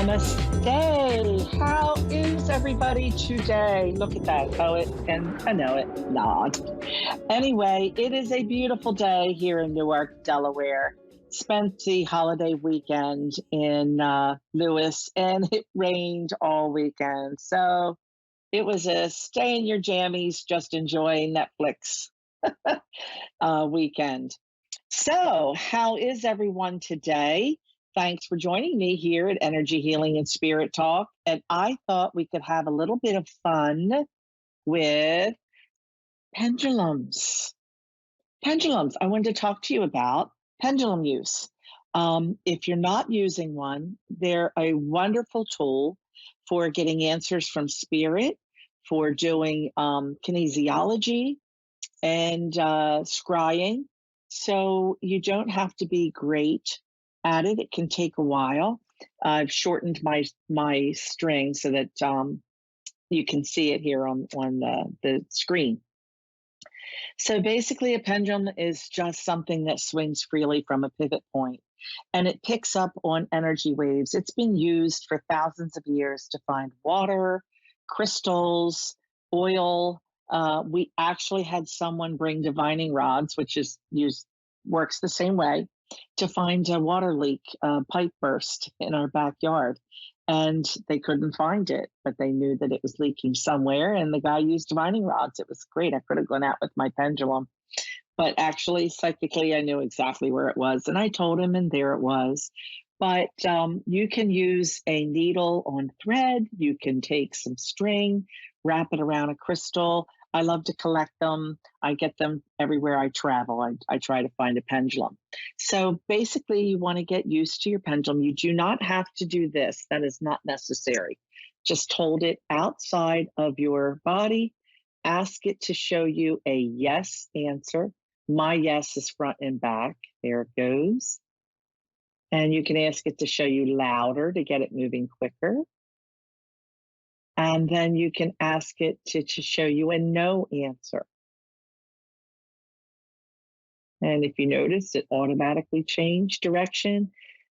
Namaste. How is everybody today? Look at that poet, and I know it. Nod. Anyway, it is a beautiful day here in Newark, Delaware. Spent the holiday weekend in Lewis, and it rained all weekend. So it was a stay in your jammies, just enjoy Netflix weekend. So, how is everyone today? Thanks for joining me here at Energy Healing and Spirit Talk. And I thought we could have a little bit of fun with pendulums. Pendulums. I wanted to talk to you about pendulum use. If you're not using one, they're a wonderful tool for getting answers from spirit, for doing kinesiology and scrying. So you don't have to be great at it. It can take a while. I've shortened my string so that you can see it here on the screen. So basically, a pendulum is just something that swings freely from a pivot point, and it picks up on energy waves. It's been used for thousands of years to find water, crystals, oil. We actually had someone bring divining rods, which is used works the same way, to find a water leak, pipe burst in our backyard. And they couldn't find it, but they knew that it was leaking somewhere. And the guy used divining rods. It was great. I could have gone out with my pendulum, but actually, psychically, I knew exactly where it was. And I told him, and there it was. But you can use a needle on thread. You can take some string, wrap it around a crystal. I love to collect them. I get them everywhere I travel. I try to find a pendulum. So basically, you want to get used to your pendulum. You do not have to do this, that is not necessary. Just hold it outside of your body. Ask it to show you a yes answer. My yes is front and back. There it goes. And you can ask it to show you louder to get it moving quicker. And then you can ask it to show you a no answer. And if you notice, it automatically changed direction,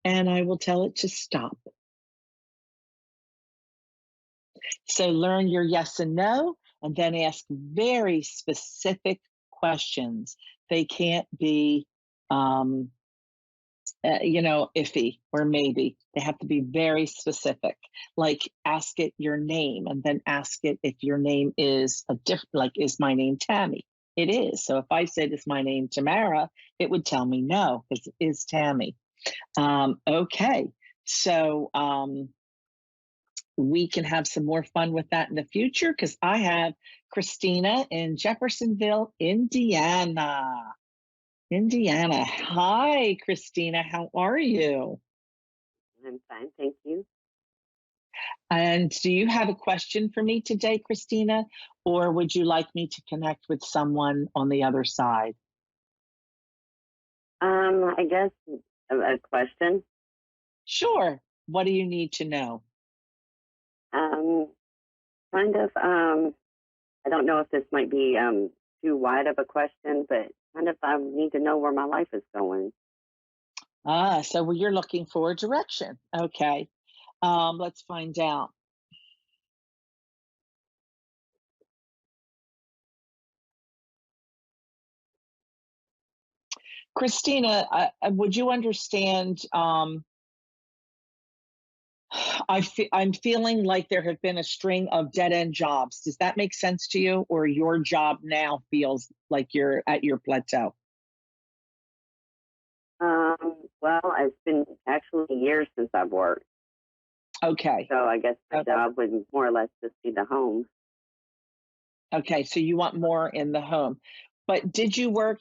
and I will tell it to stop. So learn your yes and no, and then ask very specific questions. They can't be, iffy or maybe. They have to be very specific. Like ask it your name, and then ask it if your name is like, is my name Tammy? It is. So if I said, is my name Tamara, it would tell me no, because it is Tammy. Okay. So we can have some more fun with that in the future, because I have Christina in Jeffersonville, Indiana. Indiana. Hi, Christina. How are you? I'm fine, thank you. And do you have a question for me today, Christina? Or would you like me to connect with someone on the other side? I guess a question. Sure. What do you need to know? Um, kind of. I don't know if this might be too wide of a question, but kind of. I need to know where my life is going. So you're looking for a direction. Okay. Let's find out. Christina, would you understand? I'm feeling like there have been a string of dead end jobs. Does that make sense to you? Or your job now feels like you're at your plateau? Well, it's been actually years since I've worked, Okay. so I guess my Okay. job would more or less just be the home. Okay. So you want more in the home. But did you work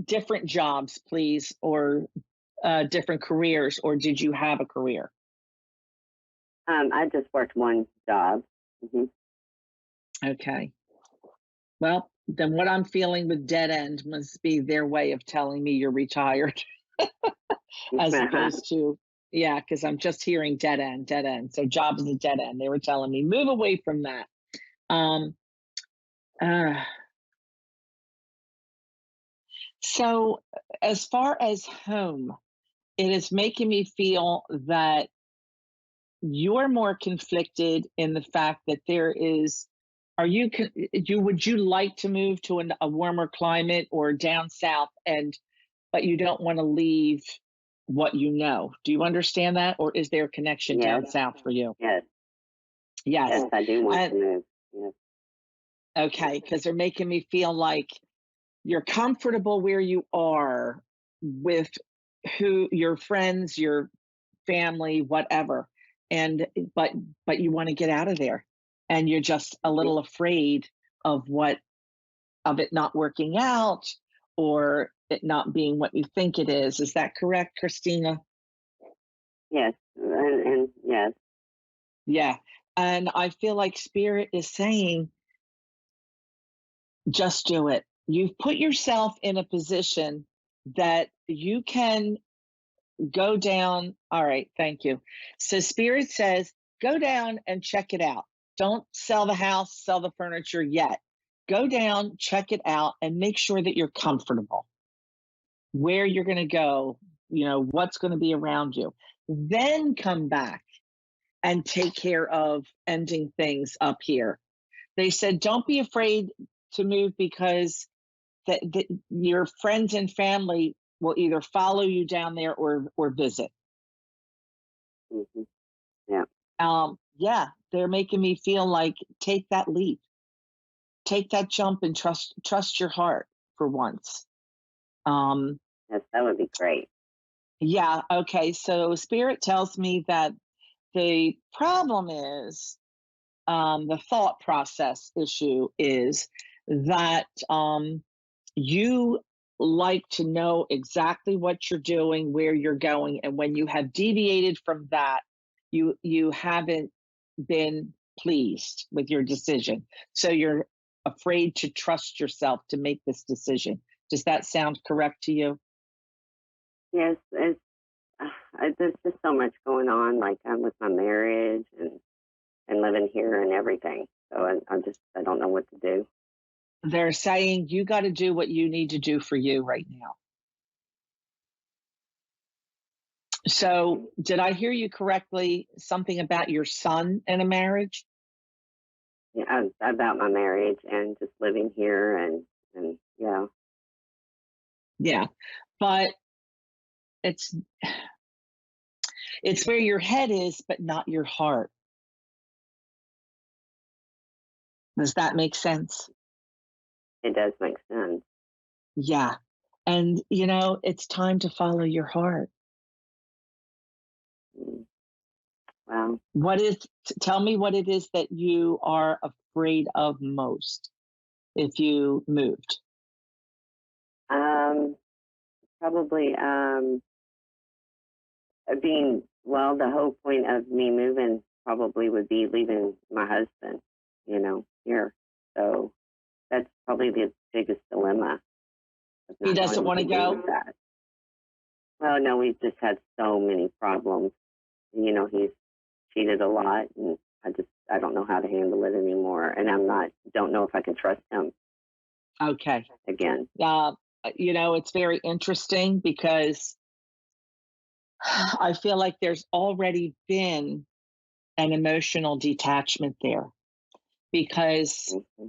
different jobs, please, or different careers, or did you have a career? I just worked one job. Hmm. Okay. Well, then what I'm feeling with dead end must be their way of telling me you're retired, as opposed to, yeah, because I'm just hearing dead end, dead end. So job is a dead end. They were telling me move away from that. Um, uh, so as far as home, it is making me feel that you're more conflicted in the fact that there is are you you would you like to move to a warmer climate or down south and but you don't want to leave what you know. Do you understand that, or is there a connection Yes, down south for you? yes, Yes. yes, I do want to And move. Yes. okay, because they're making me feel like you're comfortable where you are with who your friends, your family, whatever. And but you want to get out of there. And you're just a Mhm. little afraid of what of it not working out or it not being what you think it is. Is that correct, Christina? Yes, and yes, Yeah. And I feel like spirit is saying, just do it. You've put yourself in a position that you can go down. All right, thank you. So spirit says, go down and check it out. Don't sell the house, sell the furniture yet. Go down, check it out, and make sure that you're comfortable where you're going to go, what's going to be around you. Then come back and take care of ending things up here. They said, don't be afraid to move because your friends and family will either follow you down there or visit. hmm yeah, Yeah, they're making me feel like take that leap, take that jump, and trust your heart for once. Um, yes, that would be great. yeah, okay. So spirit tells me that the problem is the thought process issue is that you like to know exactly what you're doing, where you're going, and when you have deviated from that, you haven't been pleased with your decision. So you're afraid to trust yourself to make this decision. Does that sound correct to you? Yes, there's just so much going on, like with my marriage and living here and everything. So I don't know what to do. They're saying you got to do what you need to do for you right now. So, did I hear you correctly? Something about your son and a marriage? Yeah, about my marriage and just living here and yeah, Yeah. But it's it's where your head is, but not your heart. Does that make sense? it does make sense. Yeah. And it's time to follow your heart. Mm, Well, What is tell me what it is that you are afraid of most if you moved. um, probably being well, the whole point of me moving probably would be leaving my husband, here. So that's probably the biggest dilemma of He not doesn't knowing what want to to do go? with that. Well, no, we've just had so many problems. He's cheated a lot, and I don't know how to handle it anymore, and don't know if I can trust him Okay. again. Uh, it's very interesting because I feel like there's already been an emotional detachment there because hmm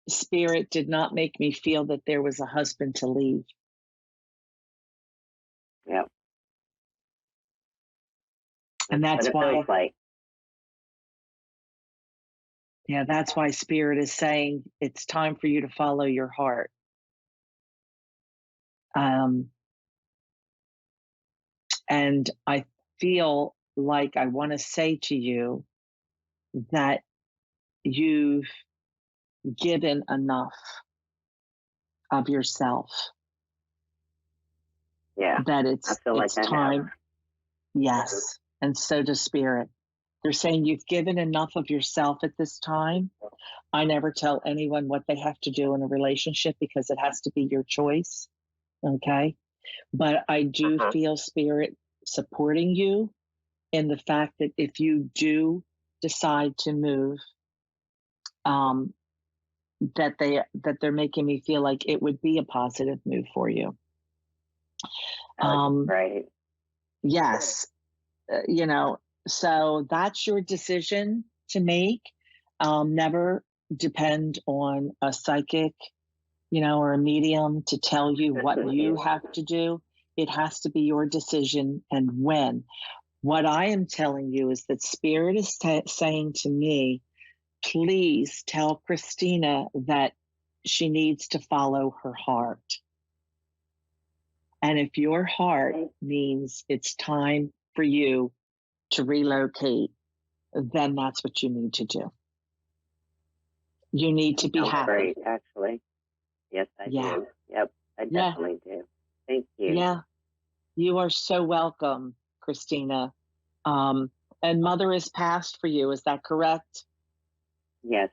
spirit did not make me feel that there was a husband to leave. Yep, And that's what it feels like. that's why spirit is saying it's time for you to follow your heart. Um, and I feel like I want to say to you that you've given enough of yourself, Yeah, that I it's feel like it's I have. time. Yes. And so does spirit. They're saying you've given enough of yourself at this time. I never tell anyone what they have to do in a relationship because it has to be your choice. Okay. But I Uh do huh. feel spirit supporting you in the fact that if you do decide to move, um, that they're making me feel like it would be a positive move for you. That would be Um, great. yes, you know, So that's your decision to make. Never depend on a psychic, or a medium to tell you what you Yeah. have to do. It has to be your decision and when. What I am telling you is that Spirit is saying to me, please tell Christina that she needs to follow her heart. And if your heart means it's time for you to relocate, then that's what you need to do. You need to be Sounds happy. great, actually. Yes, I Yeah. do. Yep, I Yeah. definitely do. Thank you. Yeah. You are so welcome, Christina. Um, and Mother is passed for you. Is that correct? Yes,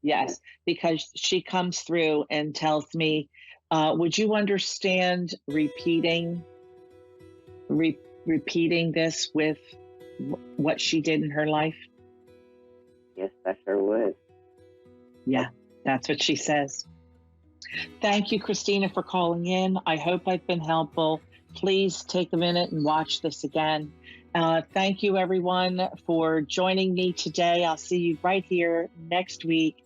yes. Yes, because she comes through and tells me, would you understand repeating this with what she did in her life? Yes, I sure would. Yeah, that's what she says. Thank you, Christina, for calling in. I hope I've been helpful. Please take a minute and watch this again. Thank you, everyone, for joining me today. I'll see you right here next week.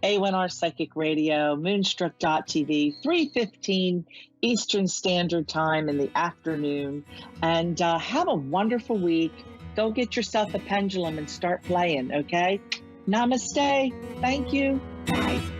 A1R Psychic Radio, Moonstruck.tv, 3:15 Eastern Standard Time in the afternoon. And have a wonderful week. Go get yourself a pendulum and start playing, okay? Namaste. Thank you. Bye.